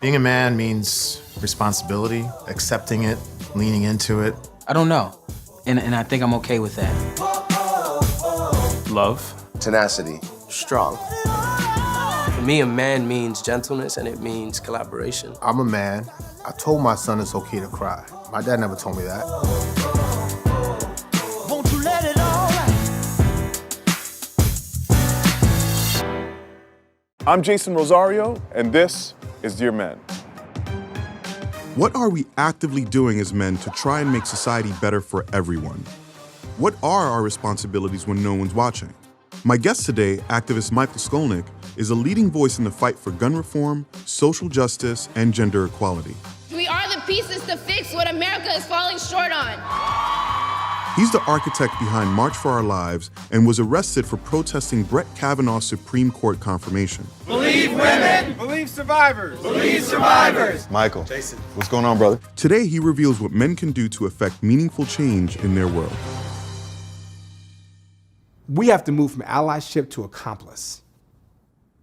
Being a man means responsibility, accepting it, leaning into it. I don't know, and I think I'm okay with that. Love. Tenacity. Strong. For me, a man means gentleness and it means collaboration. I'm a man. I told my son it's okay to cry. My dad never told me that. Won't you let it all out? I'm Jason Rosario, and this is Dear Men. What are we actively doing as men to try and make society better for everyone? What are our responsibilities when no one's watching? My guest today, activist Michael Skolnik, is a leading voice in the fight for gun reform, social justice, and gender equality. We are the pieces to fix what America is falling short on. He's the architect behind March for Our Lives and was arrested for protesting Brett Kavanaugh's Supreme Court confirmation. Believe women! Believe survivors! Believe survivors! Michael, Jason, what's going on, brother? Today, he reveals what men can do to affect meaningful change in their world. We have to move from allyship to accomplice.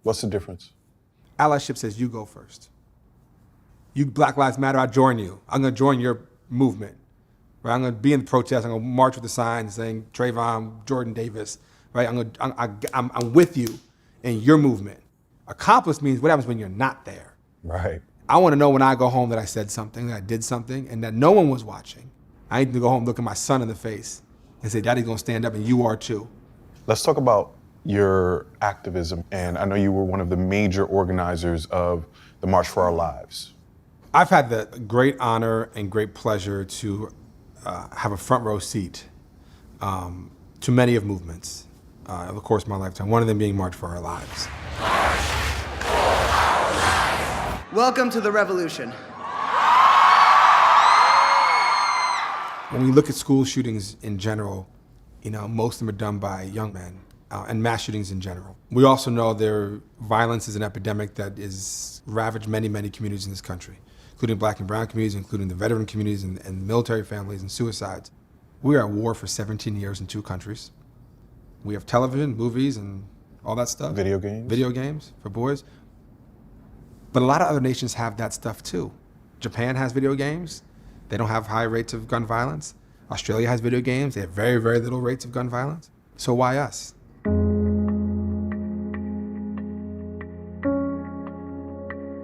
What's the difference? Allyship says you go first. You, Black Lives Matter, I join you. I'm gonna join your movement. Right? I'm gonna be in the protest. I'm gonna march with the signs saying Trayvon, Jordan Davis. Right? I'm with you in your movement. Accomplice means what happens when you're not there. Right. I want to know when I go home that I said something, that I did something, and that no one was watching. I need to go home, look at my son in the face, and say, Daddy's gonna stand up, and you are too. Let's talk about your activism, and I know you were one of the major organizers of the March for Our Lives. I've had the great honor and great pleasure to have a front row seat to many of movements over the course of my lifetime, one of them being March for Our Lives. Welcome to the revolution. When we look at school shootings in general, you know, most of them are done by young men, and mass shootings in general. We also know violence is an epidemic that has ravaged many, many communities in this country, including Black and brown communities, including the veteran communities and military families and suicides. We are at war for 17 years in 2 countries. We have television, movies, and all that stuff. Video games. Video games for boys. But a lot of other nations have that stuff too. Japan has video games. They don't have high rates of gun violence. Australia has video games. They have very, very little rates of gun violence. So why us?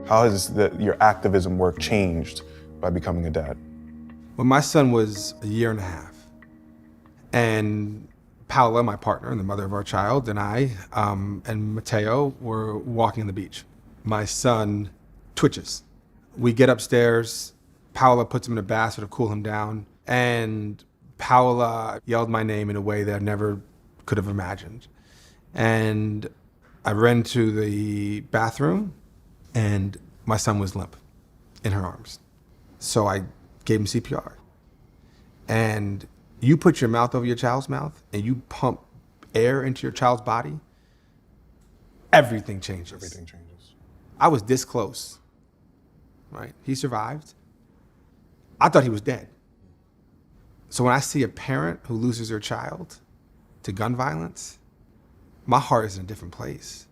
How has your activism work changed by becoming a dad? Well, my son was a year and a half. And Paola, my partner and the mother of our child, and I, and Mateo were walking on the beach. My son twitches. We get upstairs. Paola puts him in a basket to cool him down. And Paola yelled my name in a way that I never could have imagined. And I ran to the bathroom, and my son was limp in her arms. So I gave him CPR. And you put your mouth over your child's mouth and you pump air into your child's body, everything changes. Everything changes. I was this close, right? He survived. I thought he was dead. So when I see a parent who loses their child to gun violence, my heart is in a different place.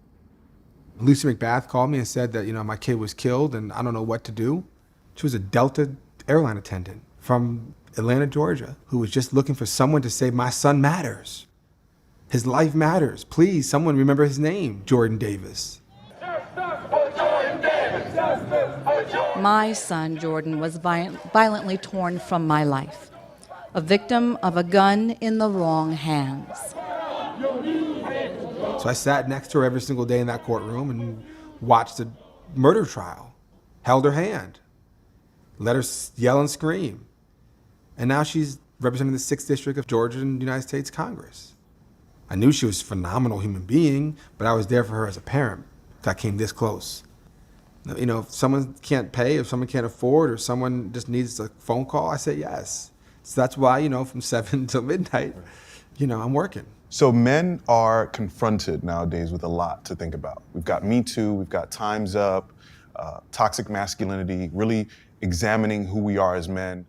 Lucy McBath called me and said that, you know, my kid was killed and I don't know what to do. She was a Delta airline attendant from Atlanta, Georgia, who was just looking for someone to say, my son matters. His life matters. Please, someone remember his name, Jordan Davis. My son, Jordan, was violently torn from my life, a victim of a gun in the wrong hands. So I sat next to her every single day in that courtroom and watched the murder trial, held her hand, let her yell and scream. And now she's representing the 6th District of Georgia in the United States Congress. I knew she was a phenomenal human being, but I was there for her as a parent. I came this close. You know, if someone can't pay, if someone can't afford, or someone just needs a phone call, I say yes. So that's why, you know, from 7 till midnight, you know, I'm working. So men are confronted nowadays with a lot to think about. We've got Me Too, we've got Time's Up, toxic masculinity, really examining who we are as men.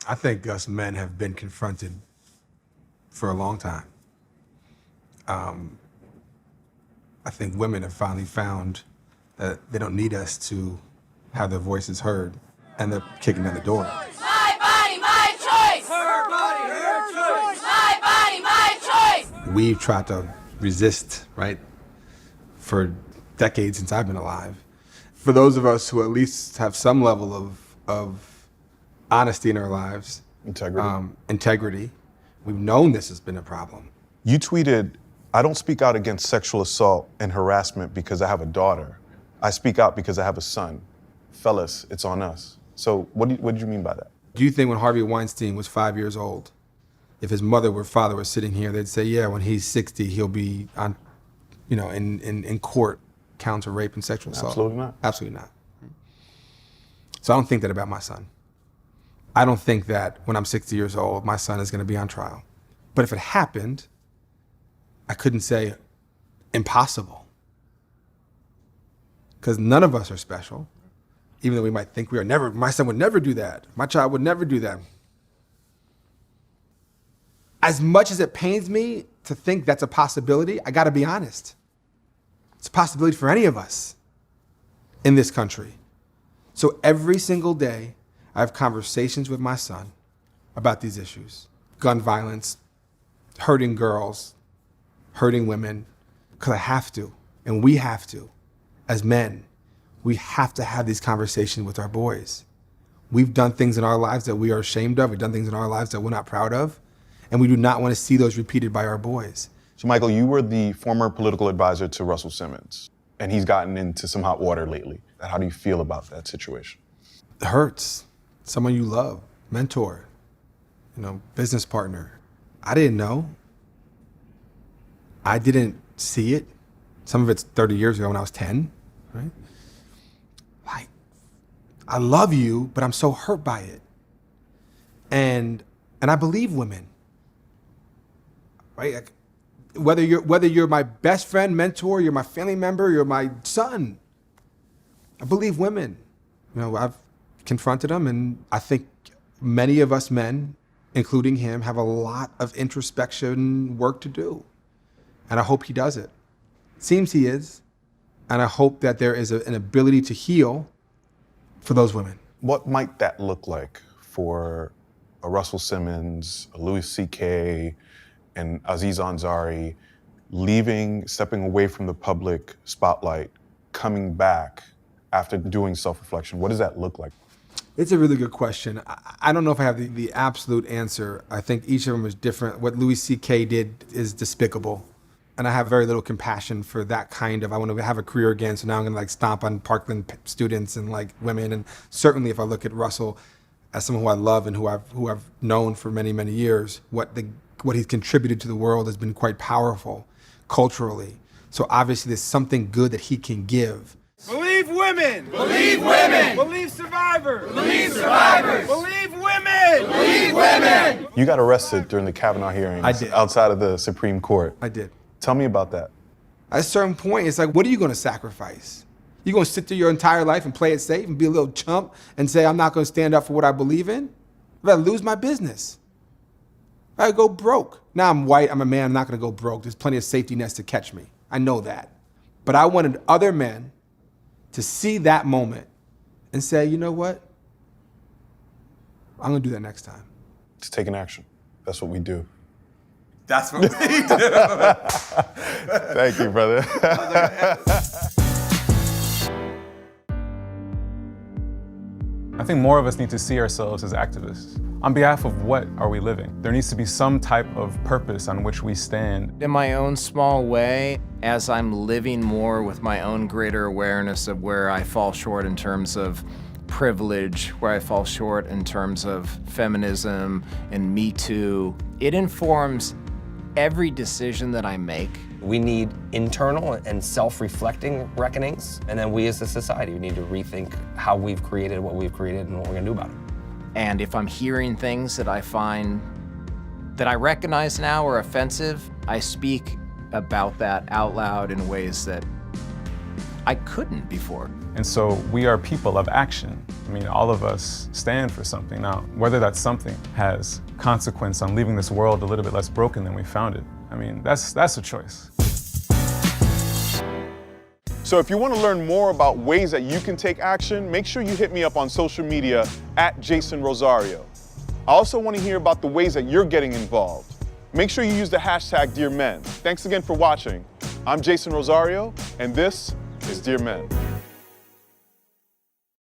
I think us men have been confronted for a long time. I think women have finally found that they don't need us to have their voices heard, and they're kicking down the door. My body, my choice. Her body, her choice. My body, my choice. We've tried to resist, right, for decades since I've been alive. For those of us who at least have some level of honesty in our lives, integrity, we've known this has been a problem. You tweeted, "I don't speak out against sexual assault and harassment because I have a daughter. I speak out because I have a son. Fellas, it's on us." So what did you mean by that? Do you think when Harvey Weinstein was 5 years old, if his mother or father was sitting here, they'd say, yeah, when he's 60, he'll be on, in court, counts of rape and sexual assault? Absolutely not. Absolutely not. So I don't think that about my son. I don't think that when I'm 60 years old, my son is going to be on trial. But if it happened, I couldn't say impossible. Because none of us are special, even though we might think we are. My son would never do that. My child would never do that. As much as it pains me to think that's a possibility, I gotta be honest. It's a possibility for any of us in this country. So every single day, I have conversations with my son about these issues. Gun violence, hurting girls, hurting women, because I have to, and we have to. As men, we have to have these conversations with our boys. We've done things in our lives that we are ashamed of. We've done things in our lives that we're not proud of. And we do not want to see those repeated by our boys. So Michael, you were the former political advisor to Russell Simmons, and he's gotten into some hot water lately. How do you feel about that situation? It hurts. Someone you love, mentor, business partner. I didn't know. I didn't see it. Some of it's 30 years ago when I was 10, right? Like, I love you, but I'm so hurt by it. And I believe women, right? Like, whether you're my best friend, mentor, you're my family member, you're my son, I believe women. I've confronted them, and I think many of us men, including him, have a lot of introspection work to do. And I hope he does it. Seems he is. And I hope that there is an ability to heal for those women. What might that look like for a Russell Simmons, a Louis C.K., and Aziz Ansari stepping away from the public spotlight, coming back after doing self-reflection? What does that look like? It's a really good question. I don't know if I have the absolute answer. I think each of them is different. What Louis C.K. did is despicable. And I have very little compassion for that kind of, I want to have a career again, so now I'm going to stomp on Parkland students and women. And certainly if I look at Russell as someone who I love and who I've known for many, many years, what he's contributed to the world has been quite powerful culturally. So obviously there's something good that he can give. Believe women! Believe women! Believe survivors! Believe survivors! Believe women! Believe women! You got arrested during the Kavanaugh hearings. I did. Outside of the Supreme Court. I did. Tell me about that. At a certain point, it's like, what are you going to sacrifice? You going to sit there your entire life and play it safe and be a little chump and say, I'm not going to stand up for what I believe in? I'd rather lose my business. I'd go broke. Now I'm white, I'm a man, I'm not going to go broke. There's plenty of safety nets to catch me. I know that. But I wanted other men to see that moment and say, you know what? I'm going to do that next time. It's taking action. That's what we do. That's what we do. Thank you, brother. I think more of us need to see ourselves as activists. On behalf of what are we living? There needs to be some type of purpose on which we stand. In my own small way, as I'm living more with my own greater awareness of where I fall short in terms of privilege, where I fall short in terms of feminism and Me Too, it informs every decision that I make. We need internal and self-reflecting reckonings, and then we as a society, we need to rethink how we've created what we've created and what we're gonna do about it. And if I'm hearing things that I find that I recognize now are offensive, I speak about that out loud in ways that I couldn't before. And so we are people of action. I mean, all of us stand for something. Now, whether that something has consequence on leaving this world a little bit less broken than we found it, I mean, that's a choice. So if you want to learn more about ways that you can take action, make sure you hit me up on social media at Jason Rosario. I also want to hear about the ways that you're getting involved. Make sure you use the hashtag Dear Men. Thanks again for watching. I'm Jason Rosario, and this is Dear Men.